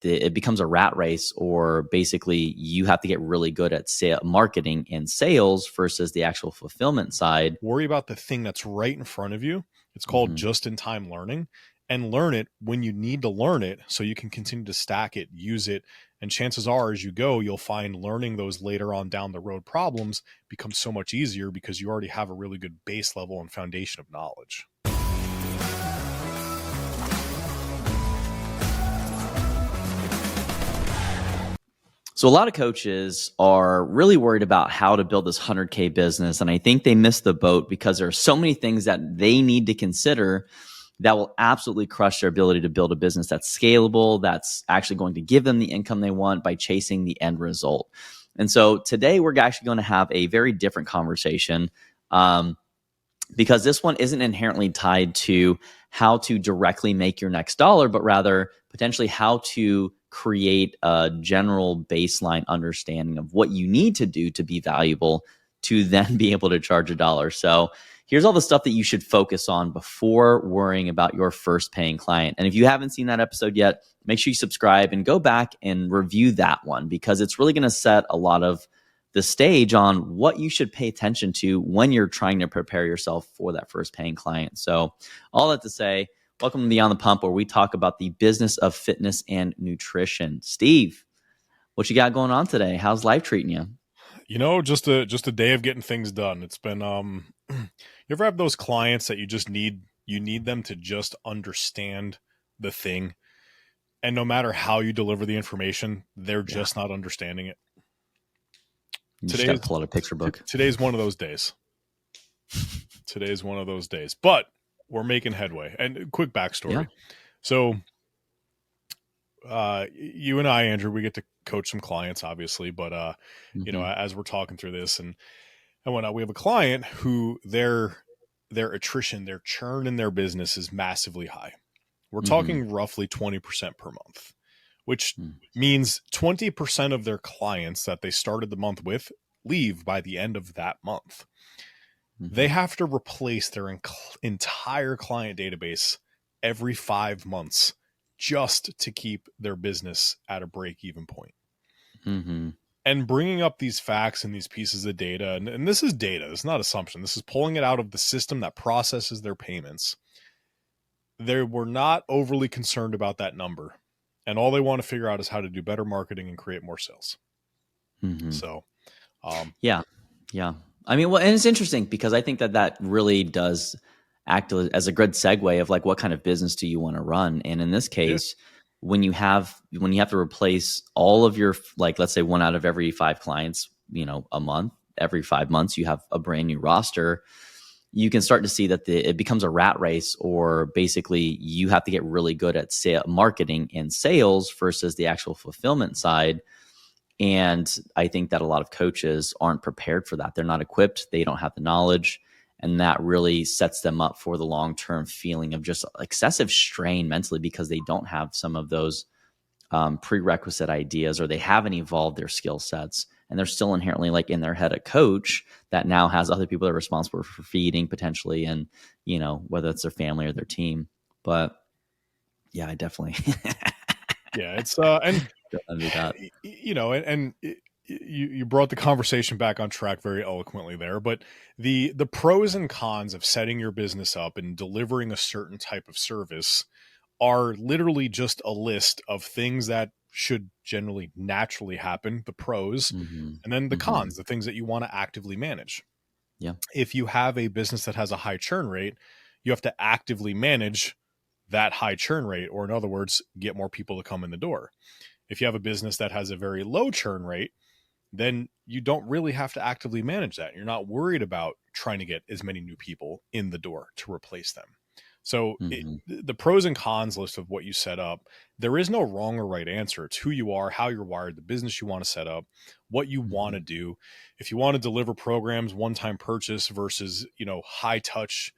it becomes a rat race, or basically you have to get really good at marketing and sales versus the actual fulfillment side. Worry about the thing that's right in front of you. It's called just-in-time learning, and learn it when you need to learn it so you can continue to stack it, use it. And chances are, as you go, you'll find learning those later on down the road problems becomes so much easier because you already have a really good base level and foundation of knowledge. So a lot of coaches are really worried about how to build this 100K business. And I think they miss the boat because there are so many things that they need to consider that will absolutely crush their ability to build a business that's scalable, that's actually going to give them the income they want by chasing the end result. And so today we're actually going to have a very different conversation because this one isn't inherently tied to how to directly make your next dollar, but rather potentially how to create a general baseline understanding of what you need to do to be valuable to then be able to charge $1. So here's all the stuff that you should focus on before worrying about your first paying client. And if you haven't seen that episode yet, make sure you subscribe and go back and review that one, because it's really going to set a lot of the stage on what you should pay attention to when you're trying to prepare yourself for that first paying client. So all that to say, welcome to Beyond the Pump, where we talk about the business of fitness and nutrition. Steve, what you got going on today? How's life treating you? You know, just a day of getting things done. It's been you ever have those clients that you need them to just understand the thing, and no matter how you deliver the information, they're just not understanding it. You just got to pull out a picture book. Today's one of those days. Today's one of those days, but we're making headway. And quick backstory. Yeah. So you and I, Andrew, we get to coach some clients, obviously, but you know, as we're talking through this and whatnot, we have a client who their attrition, their churn in their business is massively high. We're talking roughly 20% per month, which means 20% of their clients that they started the month with leave by the end of that month. They have to replace their entire client database every 5 months just to keep their business at a break-even point. And bringing up these facts and these pieces of data, and this is data, it's not assumption. This is pulling it out of the system that processes their payments. They were not overly concerned about that number. And all they want to figure out is how to do better marketing and create more sales. So, yeah. I mean, well, and it's interesting because I think that really does act as a good segue of like, what kind of business do you want to run? And in this case, when you have to replace all of your, like, let's say 1 out of every 5 clients, you know, a month, every 5 months, you have a brand new roster. You can start to see that it becomes a rat race, or basically you have to get really good at marketing and sales versus the actual fulfillment side. And I think that a lot of coaches aren't prepared for that. They're not equipped. They don't have the knowledge. And that really sets them up for the long-term feeling of just excessive strain mentally, because they don't have some of those prerequisite ideas, or they haven't evolved their skill sets. And they're still inherently like in their head a coach that now has other people that are responsible for feeding potentially, and, you know, whether it's their family or their team. But yeah, I definitely. Yeah, it's and you know, and you brought the conversation back on track very eloquently there. But the pros and cons of setting your business up and delivering a certain type of service are literally just a list of things that should generally naturally happen, the pros, and then the cons, the things that you want to actively manage. Yeah. If you have a business that has a high churn rate, you have to actively manage that high churn rate, or in other words, get more people to come in the door. If you have a business that has a very low churn rate, then you don't really have to actively manage that. You're not worried about trying to get as many new people in the door to replace them. So the pros and cons list of what you set up, there is no wrong or right answer. It's who you are, how you're wired, the business you want to set up, what you want to do. If you want to deliver programs, one-time purchase versus, you know, high touch,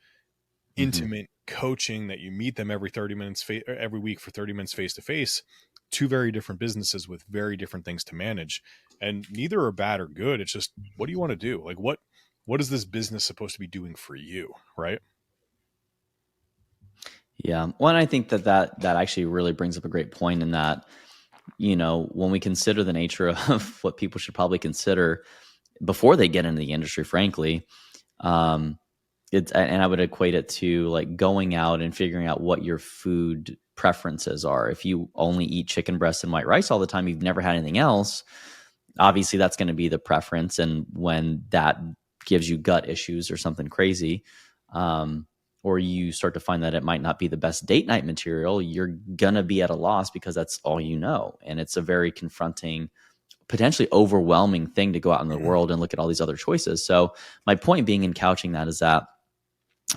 intimate coaching that you meet them every 30 minutes, every week for 30 minutes face-to-face, 2 very different businesses with very different things to manage. And neither are bad or good. It's just, what do you want to do? Like, what is this business supposed to be doing for you? Right. Yeah. Well, and I think that actually really brings up a great point in that when we consider the nature of what people should probably consider before they get into the industry, frankly, and I would equate it to like going out and figuring out what your food preferences are. If you only eat chicken breast and white rice all the time, you've never had anything else, obviously that's going to be the preference. And when that gives you gut issues or something crazy, or you start to find that it might not be the best date night material, you're going to be at a loss because that's all you know. And it's a very confronting, potentially overwhelming thing to go out in the world and look at all these other choices. So my point being in couching that is that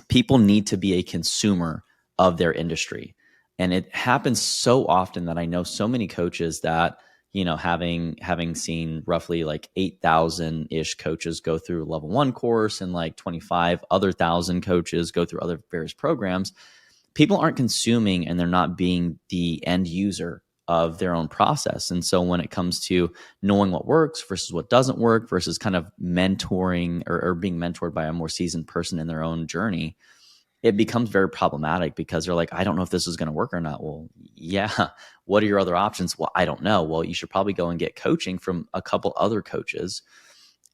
people need to be a consumer of their industry. And it happens so often that I know so many coaches that, having seen roughly like 8,000 ish coaches go through a level 1 course and like 25 other thousand coaches go through other various programs, people aren't consuming and they're not being the end user of their own process. And so when it comes to knowing what works versus what doesn't work versus kind of mentoring or being mentored by a more seasoned person in their own journey, it becomes very problematic because they're like, I don't know if this is going to work or not. Well, yeah. What are your other options? Well, I don't know. Well, you should probably go and get coaching from a couple other coaches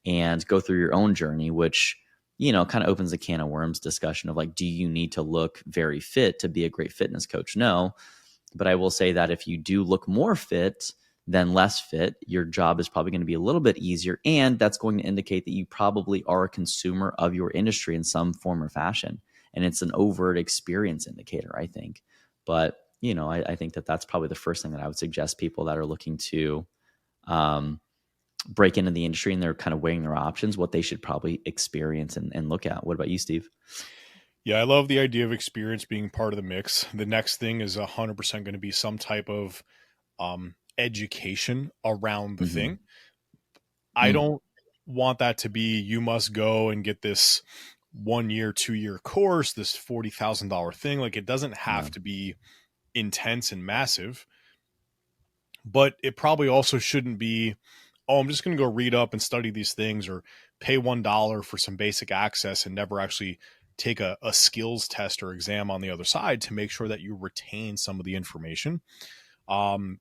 and go through your own journey, which, kind of opens a can of worms discussion of like, do you need to look very fit to be a great fitness coach? No. But I will say that if you do look more fit than less fit, your job is probably going to be a little bit easier. And that's going to indicate that you probably are a consumer of your industry in some form or fashion. And it's an overt experience indicator, I think. But, I think that that's probably the first thing that I would suggest people that are looking to break into the industry and they're kind of weighing their options, what they should probably experience and look at. What about you, Steve? Yeah, I love the idea of experience being part of the mix. The next thing is 100% going to be some type of education around the thing. I don't want that to be, you must go and get this 1 year, 2 year course, this $40,000 thing. Like, it doesn't have to be intense and massive, but it probably also shouldn't be, oh, I'm just going to go read up and study these things or pay $1 for some basic access and never actually take a skills test or exam on the other side to make sure that you retain some of the information.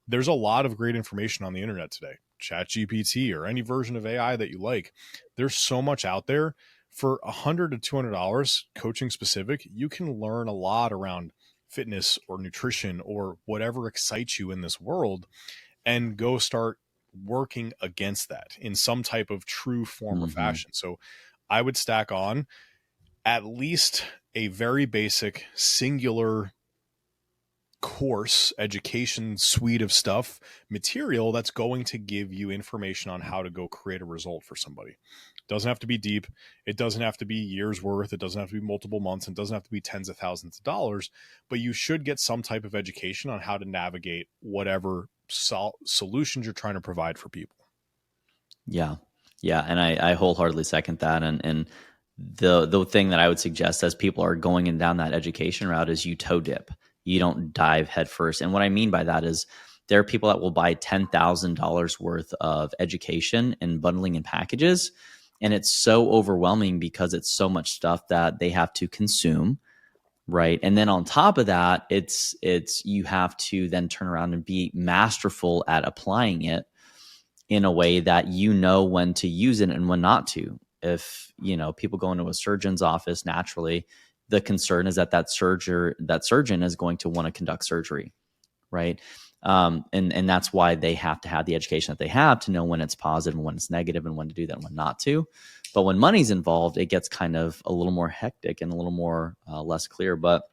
There's a lot of great information on the internet today, ChatGPT or any version of AI that you like. There's so much out there. For $100 to $200 coaching specific, you can learn a lot around fitness or nutrition or whatever excites you in this world and go start working against that in some type of true form or fashion. So I would stack on at least a very basic singular course education suite of stuff material that's going to give you information on how to go create a result for somebody. It doesn't have to be deep. It doesn't have to be years worth. It doesn't have to be multiple months. It doesn't have to be tens of thousands of dollars, but you should get some type of education on how to navigate whatever solutions you're trying to provide for people. Yeah. And I wholeheartedly second that. And the thing that I would suggest as people are going in down that education route is you toe dip. You don't dive headfirst. And what I mean by that is there are people that will buy $10,000 worth of education and bundling in packages. And it's so overwhelming because it's so much stuff that they have to consume. Right. And then on top of that, it's you have to then turn around and be masterful at applying it in a way that when to use it and when not to. If, people go into a surgeon's office, naturally, the concern is that surgeon is going to want to conduct surgery, right? And that's why they have to have the education that they have to know when it's positive and when it's negative and when to do that and when not to. But when money's involved, it gets kind of a little more hectic and a little more less clear. But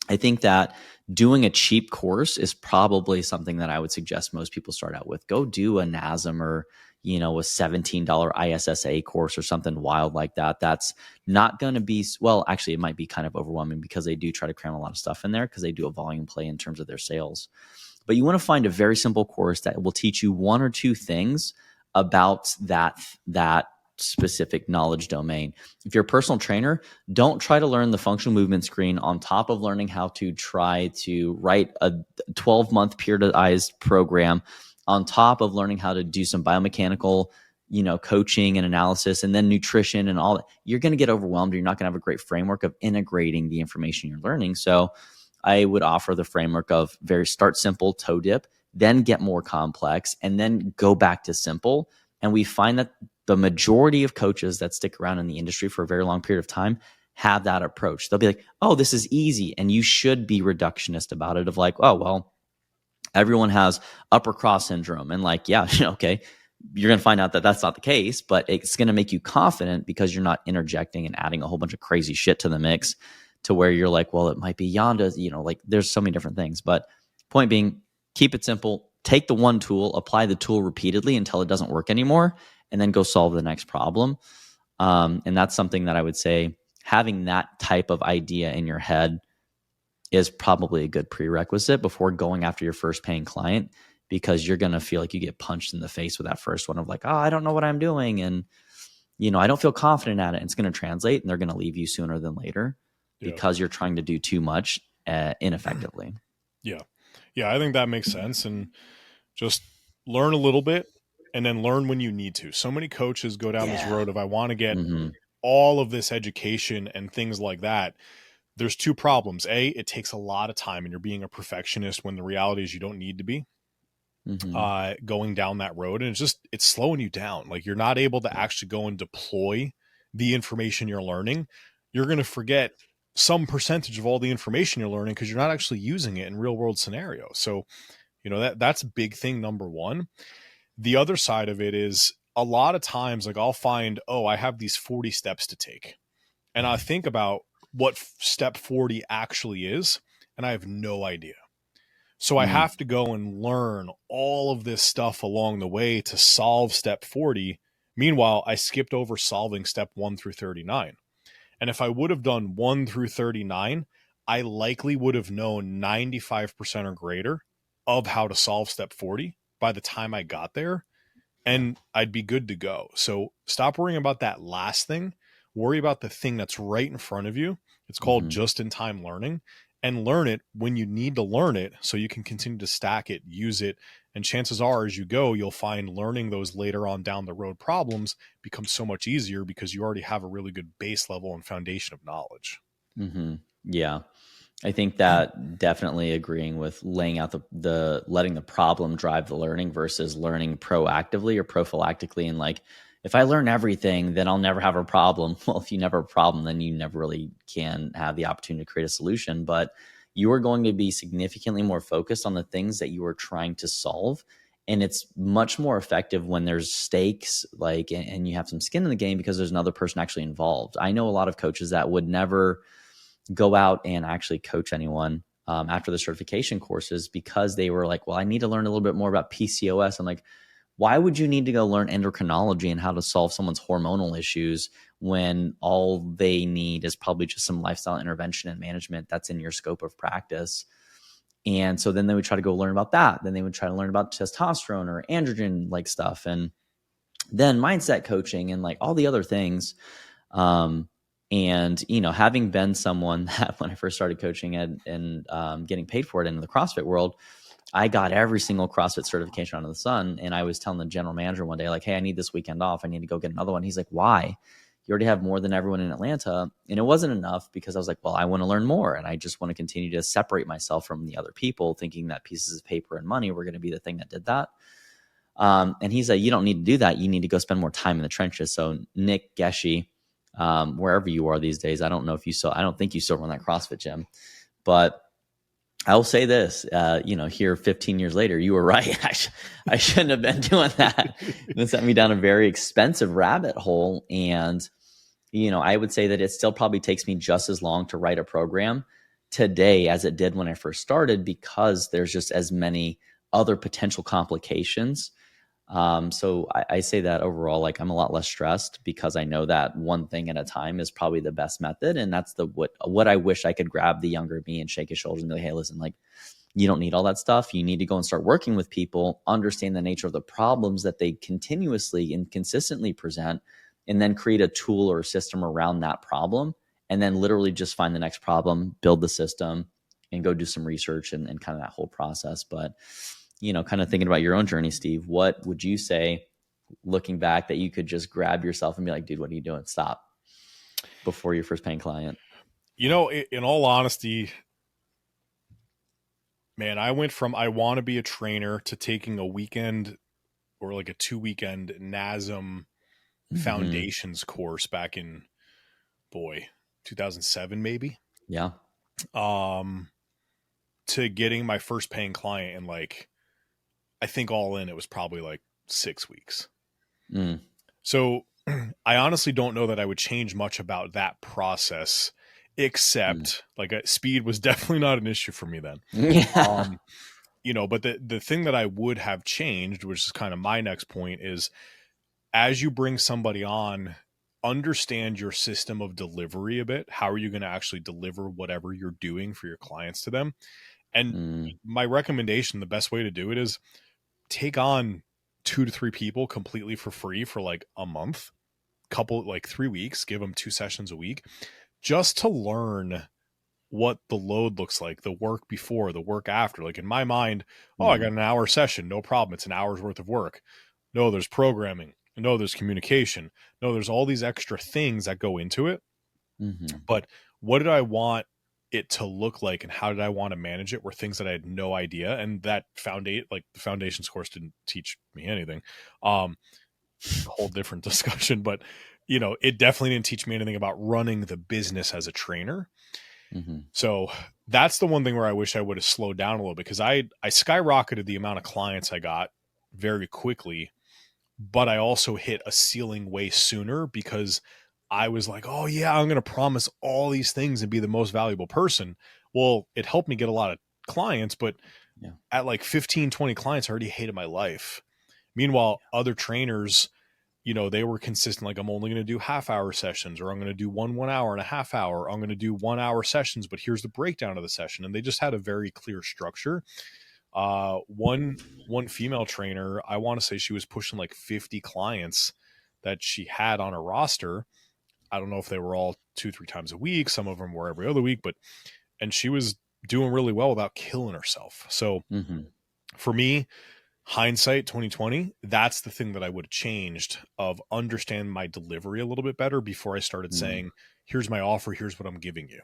I think that doing a cheap course is probably something that I would suggest most people start out with. Go do a NASM or, a $17 ISSA course or something wild like that. That's not going to be, well, actually it might be kind of overwhelming because they do try to cram a lot of stuff in there because they do a volume play in terms of their sales. But you want to find a very simple course that will teach you one or two things about that specific knowledge domain. If you're a personal trainer, don't try to learn the functional movement screen on top of learning how to try to write a 12-month periodized program on top of learning how to do some biomechanical, coaching and analysis and then nutrition and all that. You're going to get overwhelmed. You're not going to have a great framework of integrating the information you're learning. So I would offer the framework of start simple, toe dip, then get more complex, and then go back to simple. And we find that the majority of coaches that stick around in the industry for a very long period of time have that approach. They'll be like, oh, this is easy. And you should be reductionist about it, of like, oh, well, everyone has upper cross syndrome. And like, yeah, okay, you're going to find out that that's not the case, but it's going to make you confident because you're not interjecting and adding a whole bunch of crazy shit to the mix to where you're like, well, it might be Yonda, like there's so many different things. But point being, keep it simple, take the one tool, apply the tool repeatedly until it doesn't work anymore, and then go solve the next problem. And that's something that I would say, having that type of idea in your head is probably a good prerequisite before going after your first paying client, because you're going to feel like you get punched in the face with that first one of like, oh, I don't know what I'm doing. And, I don't feel confident at it. And it's going to translate, and they're going to leave you sooner than later because you're trying to do too much ineffectively. Yeah. Yeah. I think that makes sense. And just learn a little bit and then learn when you need to. So many coaches go down this road of, I want to get all of this education and things like that. There's two problems. A, it takes a lot of time and you're being a perfectionist when the reality is you don't need to be going down that road. And it's slowing you down. Like, you're not able to actually go and deploy the information you're learning. You're going to forget some percentage of all the information you're learning because you're not actually using it in real world scenarios. So, that's big thing number one. The other side of it is, a lot of times, like, I'll find, oh, I have these 40 steps to take. And I think about what step 40 actually is, and I have no idea. So I have to go and learn all of this stuff along the way to solve step 40. Meanwhile, I skipped over solving step 1 through 39. And if I would have done 1 through 39, I likely would have known 95% or greater of how to solve step 40 by the time I got there, and I'd be good to go. So stop worrying about that last thing. Worry about the thing that's right in front of you. It's called just-in-time learning, and learn it when you need to learn it so you can continue to stack it, use it. And chances are, as you go, you'll find learning those later on down the road problems becomes so much easier because you already have a really good base level and foundation of knowledge. Yeah. I think that definitely agreeing with laying out the letting the problem drive the learning versus learning proactively or prophylactically. And like, if I learn everything, then I'll never have a problem. Well, if you never have a problem, then you never really can have the opportunity to create a solution. But you are going to be significantly more focused on the things that you are trying to solve. And it's much more effective when there's stakes, like, and you have some skin in the game because there's another person actually involved. I know a lot of coaches that would never go out and actually coach anyone after the certification courses because they were like, well, I need to learn a little bit more about PCOS. I'm like, why would you need to go learn endocrinology and how to solve someone's hormonal issues when all they need is probably just some lifestyle intervention and management that's in your scope of practice? And so then they would try to go learn about that. Then they would try to learn about testosterone or androgen like stuff. And then mindset coaching and like all the other things. And, having been someone that when I first started coaching and getting paid for it in the CrossFit world, I got every single CrossFit certification under the sun. And I was telling the general manager one day, like, hey, I need this weekend off. I need to go get another one. He's like, why? You already have more than everyone in Atlanta. And it wasn't enough because I was like, well, I want to learn more. And I just want to continue to separate myself from the other people, thinking that pieces of paper and money were going to be the thing that did that. And he's like, you don't need to do that. You need to go spend more time in the trenches. So Nick Geshe, wherever you are these days, I don't think you still run that CrossFit gym, but I'll say this, here 15 years later, you were right. I shouldn't have been doing that. It sent me down a very expensive rabbit hole. And, I would say that it still probably takes me just as long to write a program today as it did when I first started, because there's just as many other potential complications. So I say that overall, like, I'm a lot less stressed because I know that one thing at a time is probably the best method. And that's what I wish I could grab the younger me and shake his shoulders and be like, hey, listen, like, you don't need all that stuff. You need to go and start working with people, understand the nature of the problems that they continuously and consistently present, and then create a tool or a system around that problem. And then literally just find the next problem, build the system, and go do some research and kind of that whole process. But kind of thinking about your own journey, Steve, what would you say, looking back, that you could just grab yourself and be like, dude, what are you doing? Stop before your first paying client? In all honesty, Man, I went from I want to be a trainer to taking a weekend or like a 2 weekend NASM Hmm. foundations course back in, boy, 2007 maybe. Yeah. Um, to getting my first paying client in, like, I think all in it was probably like 6 weeks. Mm. So I honestly don't know that I would change much about that process, Mm. except like speed was definitely not an issue for me then. Yeah. Um, but the thing that I would have changed, which is kind of my next point, is as you bring somebody on, understand your system of delivery a bit. How are you going to actually deliver whatever you're doing for your clients to them? And Mm. my recommendation, the best way to do it is take on 2 to 3 people completely for free for like a month, couple, like 3 weeks, give them 2 sessions a week just to learn what the load looks like, the work before, the work after. Like in my mind, oh, I got Mm. an hour session, no problem. It's an hour's worth of work. No, there's programming. No, there's communication. No, there's all these extra things that go into it. Hmm. But what did I want it to look like and how did I want to manage it were things that I had no idea. And that the foundations course didn't teach me anything. Um, a whole different discussion, but it definitely didn't teach me anything about running the business as a trainer. Hmm. So that's the one thing where I wish I would have slowed down a little bit, because I skyrocketed the amount of clients I got very quickly, but I also hit a ceiling way sooner because I was like, oh yeah, I'm going to promise all these things and be the most valuable person. Well, it helped me get a lot of clients, but Yeah. at like 15, 20 clients, I already hated my life. Meanwhile, other trainers, they were consistent. Like, I'm only going to do half-hour sessions, or I'm going to do 1 hour and a half hour. Or I'm going to do 1 hour sessions, but here's the breakdown of the session. And they just had a very clear structure. One female trainer, I want to say she was pushing like 50 clients that she had on her roster. I don't know if they were all 2-3 times a week. Some of them were every other week, and she was doing really well without killing herself. So Hmm. for me, hindsight 2020, that's the thing that I would have changed, of understand my delivery a little bit better before I started Mm. saying, here's my offer, here's what I'm giving you.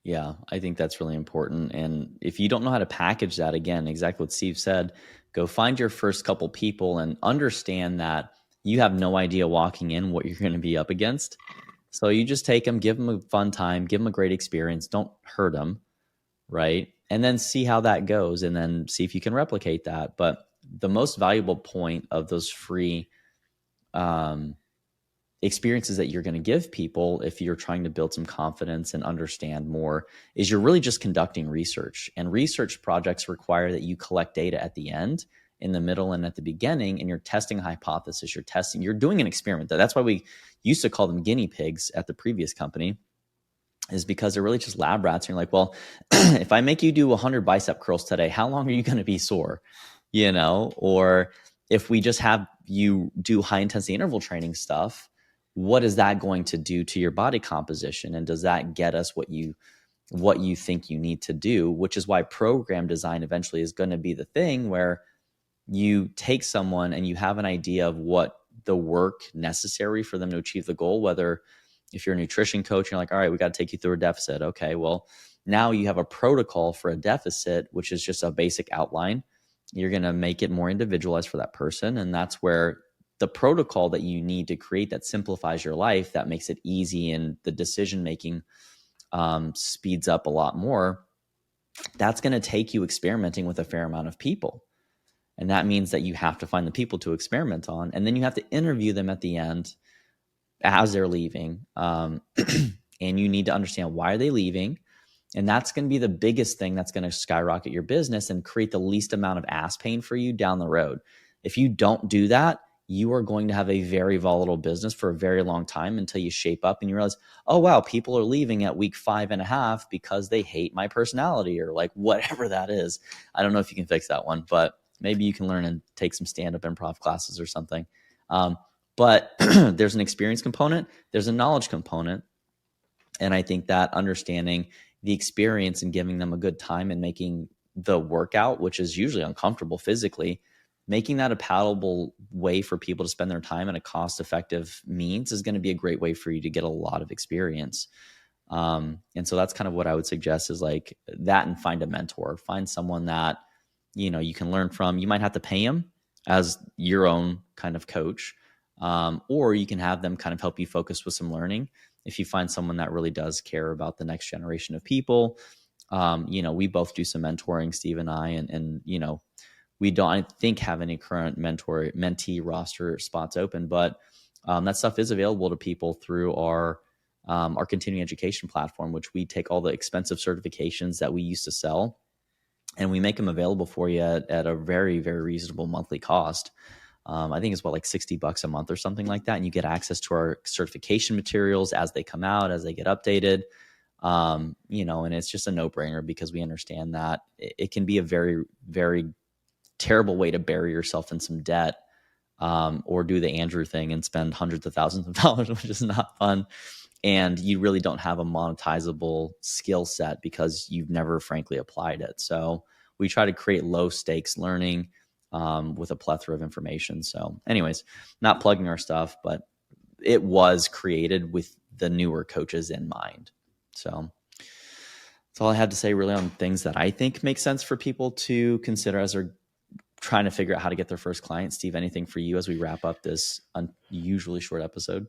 Yeah, I think that's really important. And if you don't know how to package that, again, exactly what Steve said, go find your first couple people and understand that you have no idea walking in what you're going to be up against. So you just take them, give them a fun time, give them a great experience. Don't hurt them, right? And then see how that goes and then see if you can replicate that. But the most valuable point of those free um, experiences that you're going to give people, if you're trying to build some confidence and understand more, is you're really just conducting research. And research projects require that you collect data at the end, in the middle, and at the beginning, and you're testing a hypothesis. You're doing an experiment. That's why we used to call them guinea pigs at the previous company, is because they're really just lab rats. And you're like, well, if I make you do 100 bicep curls today, how long are you going to be sore? Or if we just have you do high intensity interval training stuff, what is that going to do to your body composition? And does that get us what you think you need to do? Which is why program design eventually is going to be the thing where you take someone and you have an idea of what the work necessary for them to achieve the goal. Whether if you're a nutrition coach, you're like, all right, we got to take you through a deficit. Okay, well, now you have a protocol for a deficit, which is just a basic outline. You're going to make it more individualized for that person. And that's where the protocol that you need to create that simplifies your life, that makes it easy, and the decision making speeds up a lot more. That's going to take you experimenting with a fair amount of people. And that means that you have to find the people to experiment on. And then you have to interview them at the end as they're leaving. And you need to understand, why are they leaving? And that's going to be the biggest thing that's going to skyrocket your business and create the least amount of ass pain for you down the road. If you don't do that, you are going to have a very volatile business for a very long time, until you shape up and you realize, oh, wow, people are leaving at week 5.5 because they hate my personality, or like whatever that is. I don't know if you can fix that one, but maybe you can learn and take some stand-up improv classes or something. But there's an experience component, there's a knowledge component. And I think that understanding the experience and giving them a good time and making the workout, which is usually uncomfortable physically, making that a palatable way for people to spend their time in a cost-effective means, is going to be a great way for you to get a lot of experience. And so that's kind of what I would suggest is like that, and find a mentor, find someone that, you can learn from. You might have to pay them as your own kind of coach. Or you can have them kind of help you focus with some learning. If you find someone that really does care about the next generation of people, we both do some mentoring, Steve and I, and we don't, I think, have any current mentee roster spots open, but that stuff is available to people through our continuing education platform, which we take all the expensive certifications that we used to sell, and we make them available for you at a very, very reasonable monthly cost. I think it's like $60 a month or something like that. And you get access to our certification materials as they come out, as they get updated. And it's just a no-brainer because we understand that it can be a very, very terrible way to bury yourself in some debt, or do the Andrew thing and spend hundreds of thousands of dollars, which is not fun. And you really don't have a monetizable skill set because you've never frankly applied it. So we try to create low stakes learning with a plethora of information. So anyways, not plugging our stuff, but it was created with the newer coaches in mind. So that's all I had to say really on things that I think make sense for people to consider as they're trying to figure out how to get their first client. Steve, anything for you as we wrap up this unusually short episode?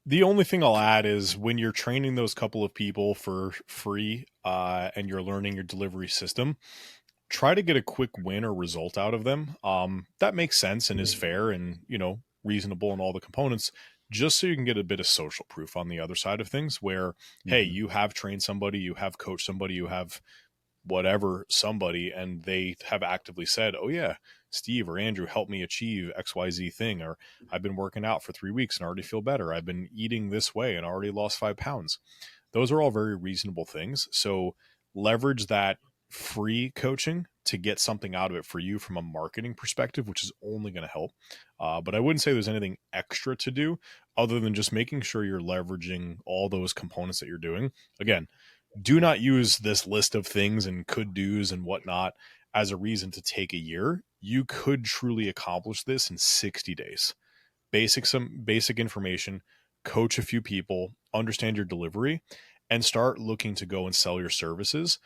The only thing I'll add is when you're training those couple of people for free and you're learning your delivery system, try to get a quick win or result out of them. That makes sense and is fair and, reasonable in all the components, just so you can get a bit of social proof on the other side of things where, hey, you have trained somebody, you have coached somebody, you have whatever somebody, and they have actively said, oh yeah, Steve or Andrew helped me achieve XYZ thing, or I've been working out for 3 weeks and already feel better. I've been eating this way and already lost 5 pounds. Those are all very reasonable things. So leverage that free coaching to get something out of it for you from a marketing perspective, which is only going to help. But I wouldn't say there's anything extra to do other than just making sure you're leveraging all those components that you're doing. Again, do not use this list of things and could do's and whatnot as a reason to take a year. You could truly accomplish this in 60 days. Some basic information, coach a few people, understand your delivery, and start looking to go and sell your services.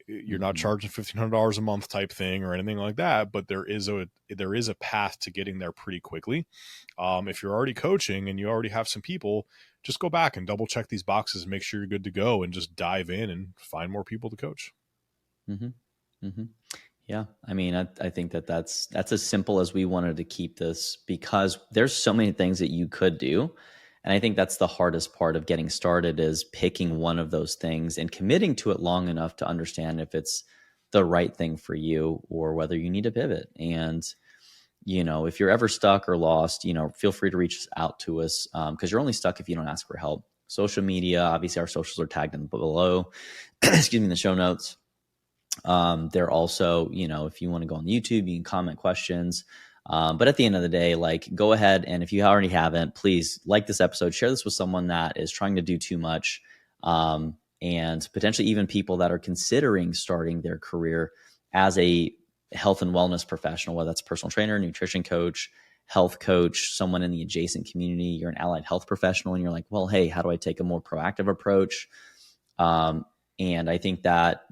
You're not charging $1,500 a month type thing or anything like that, but there is a path to getting there pretty quickly. If you're already coaching and you already have some people, just go back and double check these boxes, make sure you're good to go, and just dive in and find more people to coach. Yeah. I mean, I think that's as simple as we wanted to keep this, because there's so many things that you could do. And I think that's the hardest part of getting started, is picking one of those things and committing to it long enough to understand if it's the right thing for you or whether you need to pivot. And, if you're ever stuck or lost, feel free to reach out to us, because you're only stuck if you don't ask for help. Social media, obviously our socials are tagged in below, excuse me, in the show notes. They're also, if you want to go on YouTube, you can comment questions. But at the end of the day, go ahead, and if you already haven't, please like this episode, share this with someone that is trying to do too much, and potentially even people that are considering starting their career as a health and wellness professional, whether that's a personal trainer, nutrition coach, health coach, someone in the adjacent community, you're an allied health professional, and you're like, well, hey, how do I take a more proactive approach? And I think that,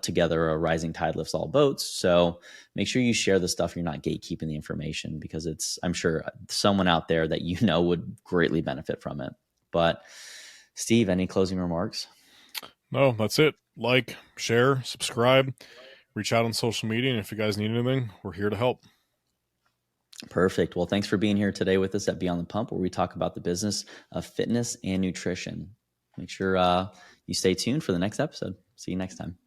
together a rising tide lifts all boats. So make sure you share the stuff. You're not gatekeeping the information, because I'm sure someone out there that would greatly benefit from it. But Steve, any closing remarks? No, that's it. Like, share, subscribe, reach out on social media. And if you guys need anything, we're here to help. Perfect. Well, thanks for being here today with us at Beyond the Pump, where we talk about the business of fitness and nutrition. Make sure you stay tuned for the next episode. See you next time.